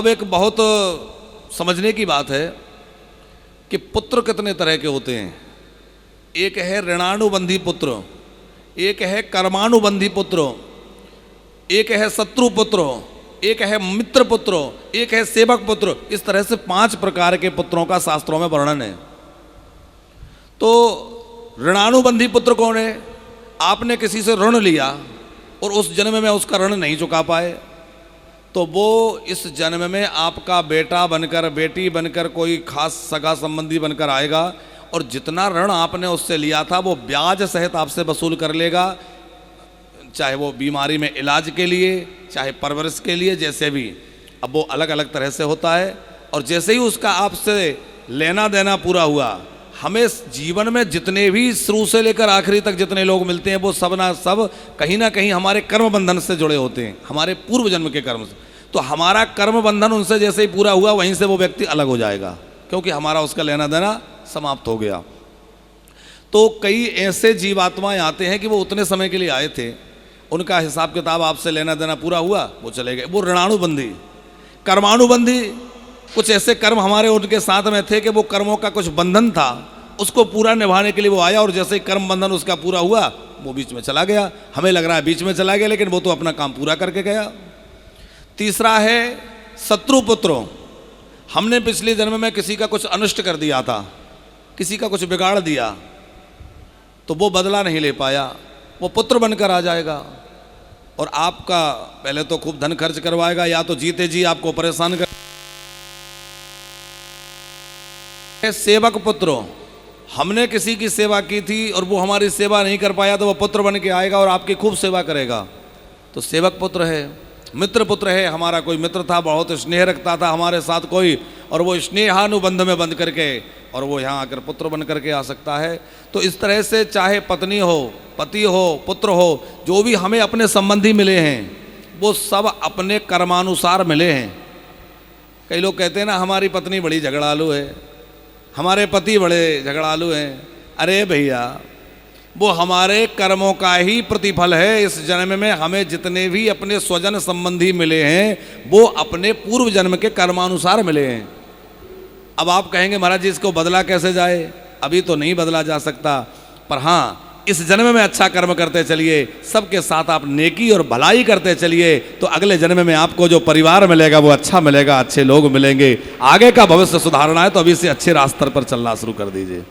अब एक बहुत समझने की बात है कि पुत्र कितने तरह के होते हैं। एक है ऋणानुबंधी पुत्र, एक है कर्मानुबंधी पुत्र, एक है शत्रु पुत्र, एक है मित्र पुत्र, एक है सेवक पुत्र। इस तरह से 5 प्रकार के पुत्रों का शास्त्रों में वर्णन है। तो ऋणानुबंधी पुत्र कौन है? आपने किसी से ऋण लिया और उस जन्म में उसका ऋण नहीं चुका पाए, तो वो इस जन्म में आपका बेटा बनकर, बेटी बनकर, कोई खास सगा संबंधी बनकर आएगा और जितना ऋण आपने उससे लिया था वो ब्याज सहित आपसे वसूल कर लेगा, चाहे वो बीमारी में इलाज के लिए, चाहे परवरिश के लिए, जैसे भी। अब वो अलग अलग तरह से होता है। और जैसे ही उसका आपसे लेना देना पूरा हुआ, हमें जीवन में जितने भी शुरू से लेकर आखिरी तक जितने लोग मिलते हैं वो सब कहीं ना कहीं हमारे कर्म बंधन से जुड़े होते हैं, हमारे पूर्व जन्म के कर्म से। तो हमारा कर्म बंधन उनसे जैसे ही पूरा हुआ वहीं से वो व्यक्ति अलग हो जाएगा, क्योंकि हमारा उसका लेना देना समाप्त हो गया। तो कई ऐसे जीवात्माएं आते हैं कि वो उतने समय के लिए आए थे, उनका हिसाब किताब आपसे लेना देना पूरा हुआ, वो चले गए। वो ऋणानुबंधी। कर्मानुबंधी, कुछ ऐसे कर्म हमारे उनके साथ में थे कि वो कर्मों का कुछ बंधन था, उसको पूरा निभाने के लिए वो आया और जैसे ही कर्म बंधन उसका पूरा हुआ वो बीच में चला गया। हमें लग रहा है बीच में चला गया, लेकिन वो तो अपना काम पूरा करके गया। तीसरा है शत्रु पुत्र। हमने पिछले जन्म में किसी का कुछ अनिष्ट कर दिया था, किसी का कुछ बिगाड़ दिया, तो वो बदला नहीं ले पाया, वो पुत्र बनकर आ जाएगा और आपका पहले तो खूब धन खर्च करवाएगा, या तो जीते जी आपको परेशान कर। सेवक पुत्र। हमने किसी की सेवा की थी और वो हमारी सेवा नहीं कर पाया, तो वो पुत्र बन के आएगा और आपकी खूब सेवा करेगा, तो सेवक पुत्र है। मित्र पुत्र है, हमारा कोई मित्र था, बहुत स्नेह रखता था हमारे साथ कोई, और वो स्नेहानुबंध में बंध करके और वो यहाँ आकर पुत्र बन करके आ सकता है। तो इस तरह से चाहे पत्नी हो, पति हो, पुत्र हो, जो भी हमें अपने संबंधी मिले हैं वो सब अपने कर्मानुसार मिले हैं। कई लोग कहते हैं ना, हमारी पत्नी बड़ी झगड़ालू है, हमारे पति बड़े झगड़ालू हैं। अरे भैया, वो हमारे कर्मों का ही प्रतिफल है। इस जन्म में हमें जितने भी अपने स्वजन संबंधी मिले हैं वो अपने पूर्व जन्म के कर्मानुसार मिले हैं। अब आप कहेंगे महाराज जी इसको बदला कैसे जाए? अभी तो नहीं बदला जा सकता, पर हाँ, इस जन्म में अच्छा कर्म करते चलिए, सबके साथ आप नेकी और भलाई करते चलिए, तो अगले जन्म में आपको जो परिवार मिलेगा वो अच्छा मिलेगा, अच्छे लोग मिलेंगे। आगे का भविष्य सुधारना है तो अभी से अच्छे रास्ते पर चलना शुरू कर दीजिए।